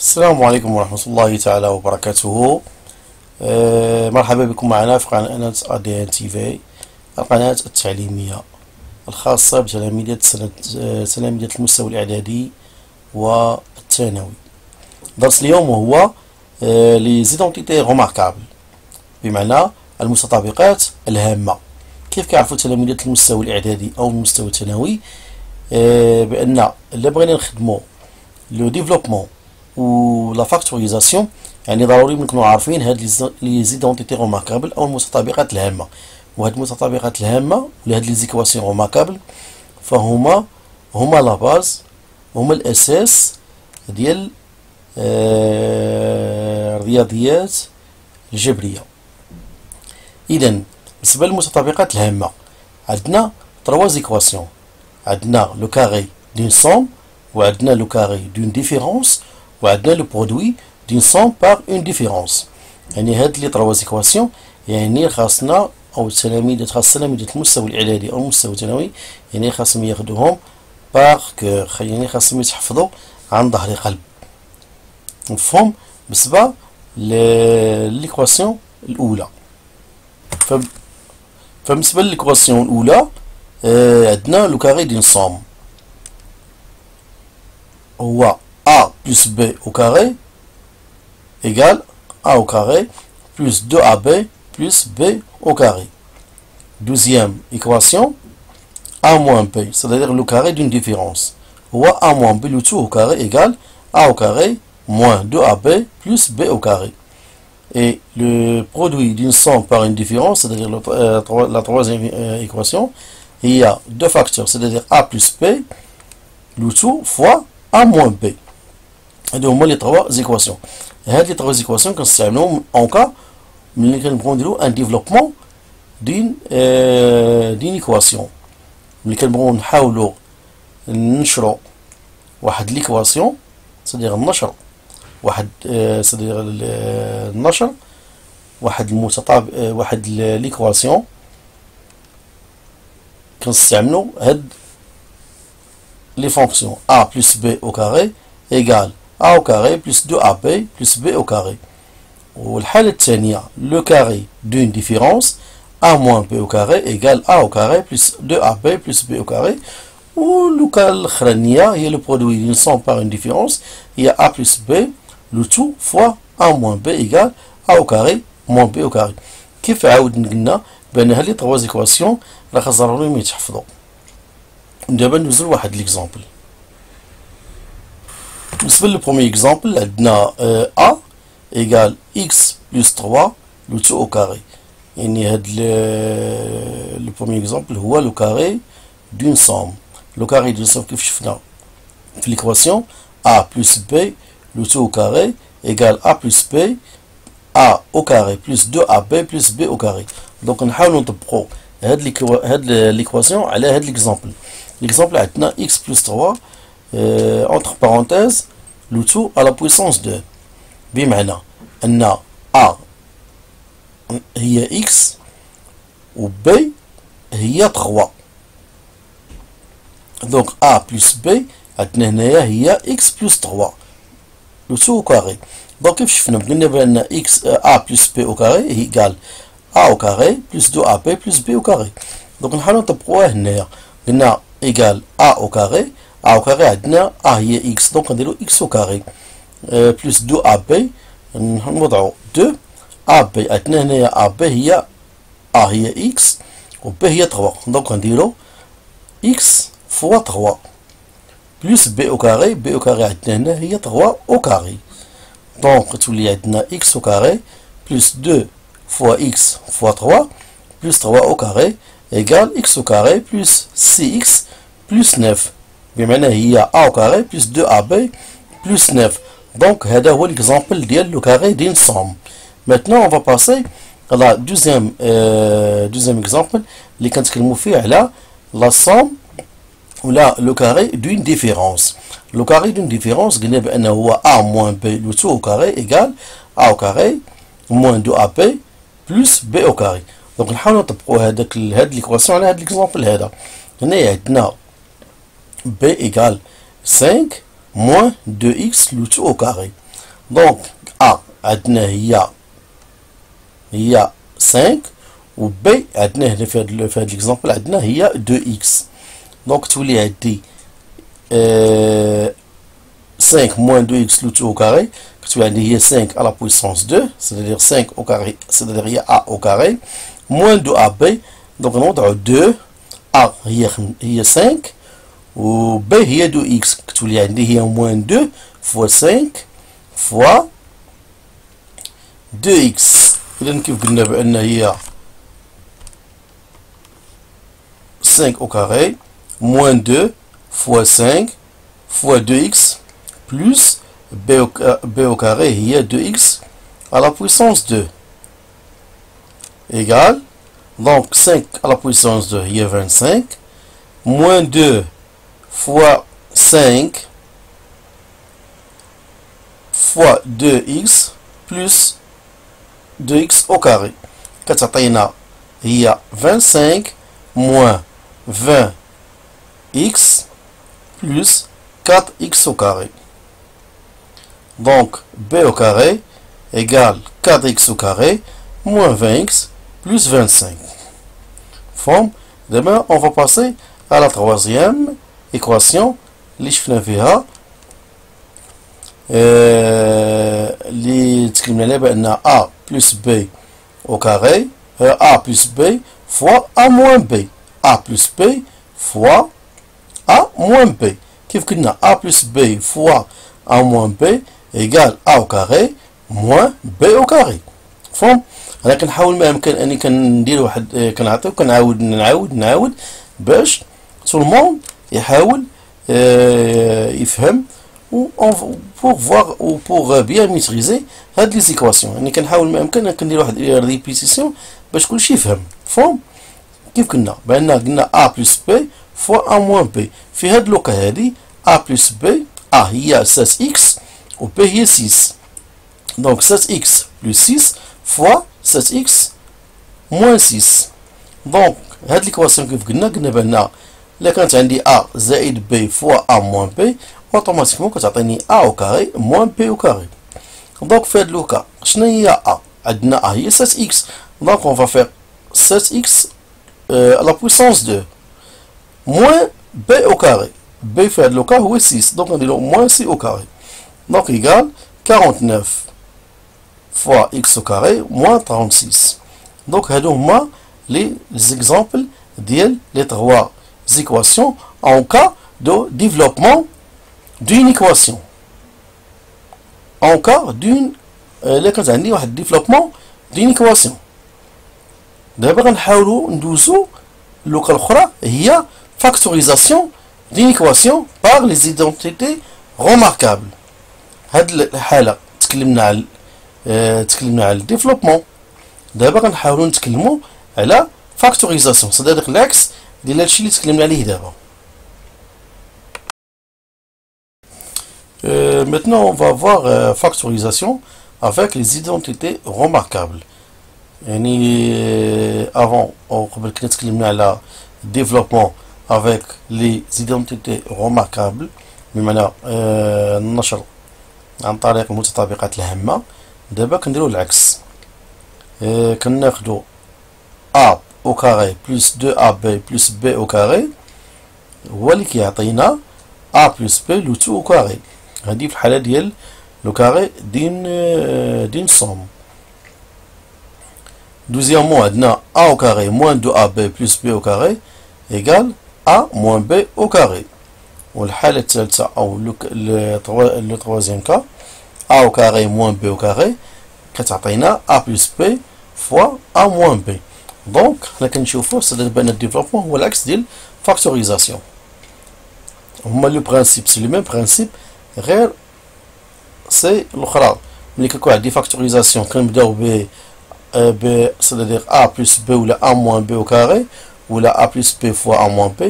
السلام عليكم ورحمة الله تعالى وبركاته. مرحبا بكم معنا في قناة ADN TV، القناة التعليمية الخاصة بتلاميذ تلاميذ المستوى الإعدادي والثانوي. درس اليوم هو les identités remarquables، بمعنى المتطابقات الهامة. كيف كيعرفوا تلاميذ المستوى الإعدادي أو المستوى الثانوي بأن إلا بغينا نخدمو لو ديفلوبمون و لا فاكتوريزاسيون، يعني ضروري نكونوا عارفين هاد لي زيدونتيتي روماركابل او المتطابقات الهامه. وهاد المتطابقات الهامه ولا هاد لي زيكواسيون روماركابل فهما لا باز، هما الاساس ديال الرياضيات الجبريه. اذا بالنسبه للمتطابقات الهامه عندنا 3 زيكواسيون، عندنا لو كاري دون سوم، وعندنا لو كاري دون ديفيرونس، وعندنا لو برودوي دون سوم بار اون ديفيرونس. يعني هاد لي 3 زيكواسيون يعني خاصنا او التلاميذ تلاميذ المستوى الاعدادي او المستوى الثانوي يعني خاصهم ياخذوهم بار كور، يعني خاصهم يتحفظوا عن ظهر قلب. مفهوم؟ بالنسبه لليكواسيون الاولى، فبالنسبه لليكواسيون الاولى عندنا لو كاري دون سوم هو A plus B au carré égale A au carré plus 2AB plus B au carré. Deuxième équation, A moins B, c'est-à-dire le carré d'une différence. Ou A moins B le tout au carré égale A au carré moins 2AB plus B au carré. Et le produit d'une somme par une différence, c'est-à-dire la troisième équation, il y a deux facteurs, c'est-à-dire A plus B le tout fois A moins B. هادو هما لي 3 زيكواسيون. هاد لي 3 زيكواسيون كنستعملوهم اون كا ملي كنبغيو نديرو ان ديفلوبمون دين ايكواسيون. ملي كنبغيو نحاولو ننشرو واحد ليكواسيون، سيدير النشر واحد سيدير النشر واحد المتطابق واحد ليكواسيون، كنستعملو هاد لي فونكسيون A plus B au carré égale A au carré plus 2AB plus B au carré. والحالة الثانية le carré d'une différence A moins B au carré égale A au carré plus 2AB plus B au carré. و cas الأخرانية هي le produit d'une somme par une différence هي A plus B le tout fois A moins B égale A au carré moins B au carré. كيف عاود قلنا بأن هاد لي 3 زيكواسيون راه خاص ضروري يتحفظوا. دابا ندوزو لواحد ليكزامبل. بالنسبة للبروميي اكزامبل عندنا A égale X plus 3 le tout au carré. يعني هاد لو بروميي اكزامبل هو لو كاري دون سوم. لو كاري دون سوم كيف شفنا في ليكواسيون A plus B le tout au carré égale A plus B A au carré plus 2AB plus B au carré. دونك نحاولو نطبقو هاد ليكواسيون على هاد ليكزامبل. ليكزامبل عندنا X plus 3 entre parenthèses le tout à la puissance 2، بمعنى أن A هي X و B هي 3. donc A plus B عندنا هنايا هي X plus 3 le tout au carré. donc كيف شفنا قلنا بأن X A plus B au carré égale A au carré plus 2AB plus B au carré. donc نحاولو نطبقوها هنايا. قلنا égale A au carré، A au carré عندنا A هي X، donc نديرو X au carré plus 2AB نوضعو 2 AB عندنا هنايا AB هي A هي X و B هي 3، donc نديرو X fois 3 plus B au carré. B au carré عندنا هنا هي 3 au carré، donc تولي عندنا X au carré plus 2 fois X fois 3 plus 3 au carré égale X au carré plus 6X plus 9، بمعنى هي A au carré plus 2AB plus 9. donc هذا هو l'exemple ديال لو كاري دين سوم. maintenant on va passer à la deuxième exemple اللي كنتكلموا فيه على la somme ولا لو كاري d'une différence. لو كاري d'une différence قلنا بأنه هو A moins B le tout au carré égale A au carré moins 2AB plus B au carré. donc نحاولوا نطبقوا هاد ليكواسيون على هاد l'exemple هذا. هنا عندنا B égale 5 moins 2x le tout au carré. دونك A عندنا هي 5 و B عندنا هنا في هاد ليكزامبل عندنا هي 2x. دونك تولي عندي 5 moins 2x le tout au carré, كتولي عندي هي 5 à la puissance 2, c'est-à-dire 5 au carré, c'est-à-dire هي A au carré, moins 2AB, donc نوضعو 2, A هي 5 و B هي 2x, كتولي عندي هي moins 2 fois 5 fois 2x. إذا كيف قلنا بأن هي 5 au carré moins 2 fois 5 fois 2x plus b au carré هي 2x à la puissance 2 égale, donc 5 à la puissance 2 هي 25 moins 2 fois 5 fois 2x plus 2x au carré كتعطينا هي 25 moins 20x plus 4x au carré. Donc b au carré égale 4x au carré moins 20x plus 25. Forme. Demain, on va passer à la troisième équation. اللي شفنا فيها اللي تكلمنا عليها بأن a plus b au carré a plus b fois a moins b. a plus b fois a moins b. كيف قلنا a plus b fois a moins b égale a au carré moins b au carré. فهم؟ انا كنحاول ما يمكن اني كندير واحد كنعطيو نعاود باش tout le monde يحاول يفهم pour voir ou pour bien maîtriser هاد لي زيكواسيون. يعني كنحاول ما يمكن كندير واحد ريبيتيسيون باش كلشي يفهم. فهم؟ كيف قلنا قلنا a plus b fois a moins b. في هاد لوكا هادي a plus b a هي 16x و b هي 6. donc 16x plus 6 fois 16x moins 6. donc هاد ليكواسيون كيف قلنا بان الا كانت عندي a زائد b fois a moins b اوتوماتيكمون كتعطيني a au carré moins b au carré. donc في هاد لوكا شنو هي a؟ عندنا a هي 16x. donc on va faire 16x à la puissance 2 moins b au carré. b في هاد لوكا هو 6 donc نديرو moins c au carré. donc égale 49 fois x au carré moins 36. donc هادو هما les exemples ديال les trois équations en cas de développement d'une équation. en cas d'une اللي كانت عندي واحد développement d'une équation. دابا غنحاولوا ندوزو اللوكا الاخرى هي factorisation d'une équation par les identités remarquables. هاد الحاله تكلمنا على الديفلوبمون. دابا غنحاولوا نتكلموا على فاكتوريزاسيون، صدق العكس ديال هادشي اللي تكلمنا عليه دابا. Maintenant on va voir factorisation avec les identités remarquables. يعني avant قبل كنا تكلمنا على développement avec les identités remarquables بمعنى النشر عن طريق المتطابقات الهامة. دابا كنديرو العكس. كناخدو a au carré plus 2ab plus b au carré هو اللي كيعطينا a plus b لو تو au carré. هادي في الحالة ديال لو كاري دين somme. Deuxièmement عندنا a au carré moins 2ab plus b au carré égale a moins b au carré. والحالة الثالثة أو لو troisième cas a au carré moins b au carré كتعطينا a plus b fois a moins b. donc حنا كنشوفو صدق بان الديفلوبمون هو العكس ديال فاكتوريزاسيون. هما لو برانسيب سي لو ميم برانسيب غير سي الاخرى. ملي كيكون عندي فاكتوريزاسيون كنبداو ب صدق a plus b ولا a moins b au carré ولا a plus b fois a moins b.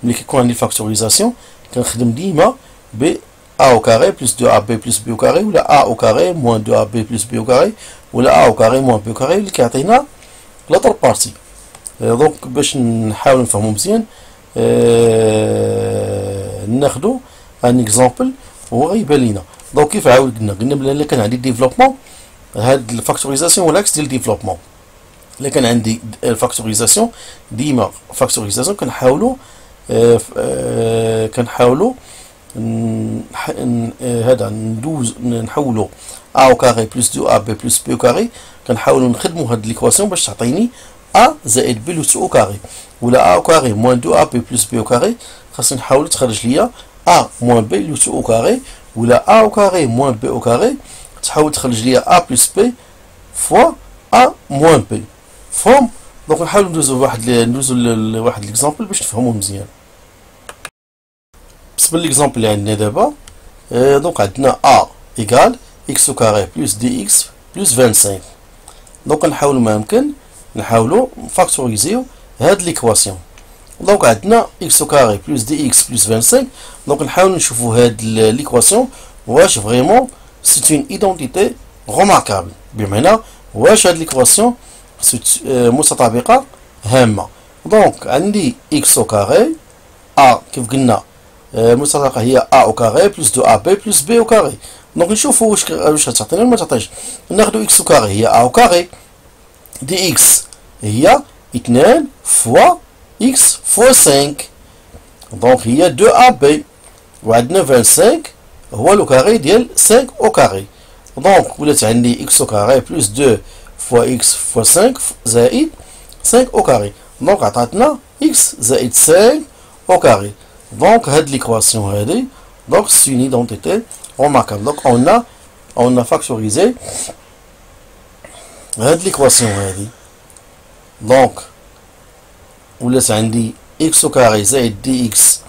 ملي كيكون عندي فاكتوريزاسيون كنخدم ديما ب a au carré plus 2ab plus b au carré ولا a au carré moins 2ab plus b au carré ولا a au carré moins b au carré اللي كيعطينا لاتر بارتي. دونك باش نحاول نفهمو مزيان ناخدو ان اكزامبل وهو غيبان لينا. دونك كيف عاود قلنا بلي الا كان عندي ديفلوبمون، هاد الفاكتوريزاسيون هو العكس ديال الديفلوبمون. الا كان عندي الفاكتوريزاسيون ديما فاكتوريزاسيون كنحاولوا هذا ندوز نحولوا ا او كاري بلس 2 ا بي بلس بي او كاري، كنحاولوا نخدموا هاد ليكواسيون باش تعطيني ا زائد بي لوس او كاري، ولا ا او كاري موان 2 ا بي بلس بي او كاري خاصني نحاول تخرج ليا ا موان بي لوس او كاري، ولا ا او كاري موان بي او كاري تحاول تخرج ليا ا بلس بي فوا ا موان بي. فهم؟ دونك نحاولوا ندوزو لواحد ليكزامبل باش نفهموه مزيان. بالنسبه ليكزامبل اللي عندنا دابا، دونك عندنا ا ايكال اكس او كاري بلس دي اكس بلس 25. دونك نحاولوا ما يمكن نحاولوا نفاكتوريزيو هاد ليكواسيون. دونك عندنا اكس او كاري بلس دي اكس بلس 25. دونك نحاولوا نشوفوا هاد ليكواسيون واش فريمون سي اون ايدونتيتي روماركابل، بمعنى واش هاد ليكواسيون متطابقه هامه. دونك عندي اكس او كاري ا كيف قلنا المتطابقه هي ا او كاري بلس 2 ا بي بلس بي او كاري. دونك نشوفوا واش غتعطينا ولا ما تعطيش. ناخذ اكس او كاري هي ا او كاري، دي اكس هي 2 فوا اكس فوا 5، دونك هي 2 ا بي، وعندنا 25 هو لو كاري ديال 5 او كاري. دونك ولات عندي اكس او كاري بلس 2 فوا اكس فوا 5 زائد 5 او كاري، دونك عطاتنا اكس زائد 5 au carré. Donc, cette l'équation, donc c'est une identité remarquable. Donc, on a factorisé cette l'équation. Donc, on laisse un x au carré زائد dx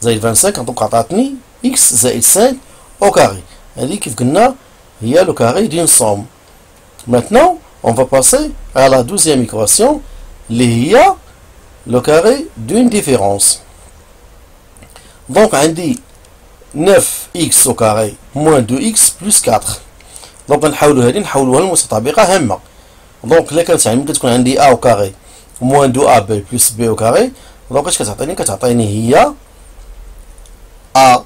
زائد 25. Donc, عطاتني x زائد 5 au carré. هذه كيف قلنا هي le carré d'une somme. Maintenant, on va passer à la deuxième équation اللي هي le carré d'une différence. Donc, on dit 9x au carré moins 2x plus 4. Donc, on va نحولوها لمتطابقة هامة. Donc, là كانت تكون عندي a au carré moins 2ab plus b au carré. Donc, اش كتعطيني؟ كتعطيني هي a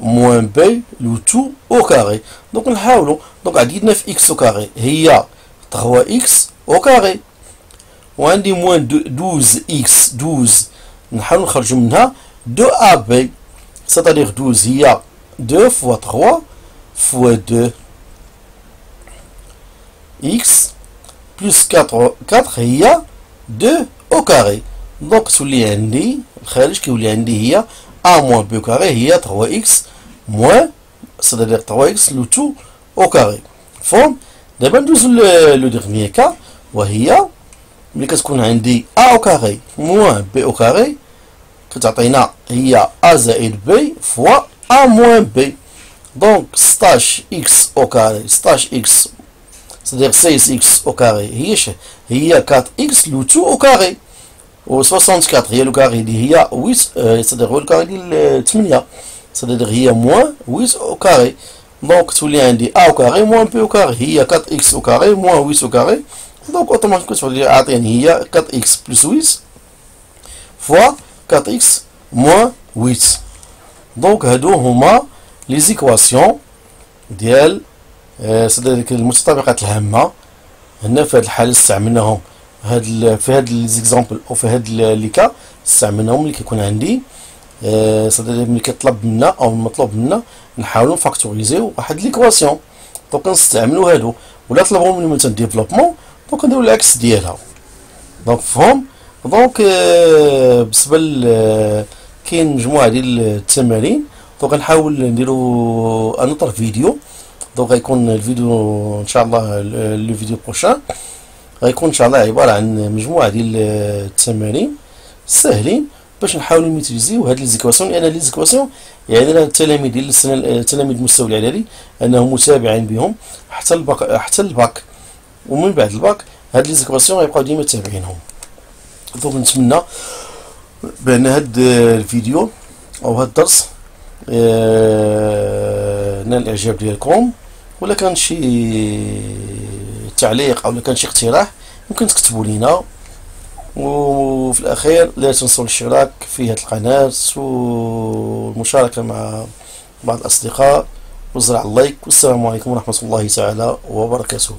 moins b le tout au carré. Donc, نحاولوا. Donc, عندي 9x au carré هي 3x au carré. وعندي moins 12x 12 نحاولوا نخرجوا منها 2ab. C'est-à-dire 12 il y a 2 fois 3 fois 2 x plus 4 il y a 2 au carré. Donc تولي عندي الخارج كيولي عندي هي a moins b au carré هي 3x moins c'est-à-dire 3x le tout au carré. فهم؟ دابا ندوزو لو ديرنيي كا، وهي ملي كتكون عندي a au carré moins b au carré كتعطينا هي a زائد b فوا a moins b. دونك 16x au carré 16x c'est-à-dire 16x au carré هي 4x لو تو au carré، و 64 هي لو كاري اللي هي 8 c'est-à-dire هو لو كاري ديال 8 c'est-à-dire هي moins 8 au carré. دونك تولي عندي a au carré moins b au carré هي 4x au carré moins 8 au carré. دونك اوتوماتيكمون تولي عاطيني هي 4x plus 8 فوا 4x moins 8. دونك هادو هما لي زيكواسيون ديال صدق المتطابقات الهامه. هنا في هاد الحاله استعملناهم في هاد ليزيكزامبل او في هاد لي كا استعملناهم ملي كيكون عندي صدق ملي كيطلب منا او المطلوب منا نحاولوا نفاكتوريزيو واحد ليكواسيون. دونك نستعملوا هادو، ولا طلبوا مني مثلا ديفلوبمون دونك نديروا العكس ديالها. دونك فهم؟ دونك بالنسبه كاين مجموعه ديال التمارين. دونك نحاول نديرو انطر فيديو. دونك غيكون الفيديو ان شاء الله لو فيديو بروشان غيكون ان شاء الله عباره عن مجموعه ديال التمارين ساهلين باش نحاولوا نميتريزيو هاد لي زيكواسيون، لان لي زيكواسيون يعني التلاميذ ديال السنه تلاميذ المستوى الاعدادي انهم متابعين بهم حتى الباك، ومن بعد الباك هاد لي زيكواسيون غيبقاو ديما تابعينهم. دونك نتمنى بان هاد الفيديو او هاد الدرس نال الاعجاب ديالكم، ولا كان شي تعليق او كان شي اقتراح ممكن تكتبوا لينا. وفي الاخير لا تنسوا الاشتراك في هذه القناه والمشاركه مع بعض الاصدقاء وزر على اللايك، والسلام عليكم ورحمة الله تعالى وبركاته.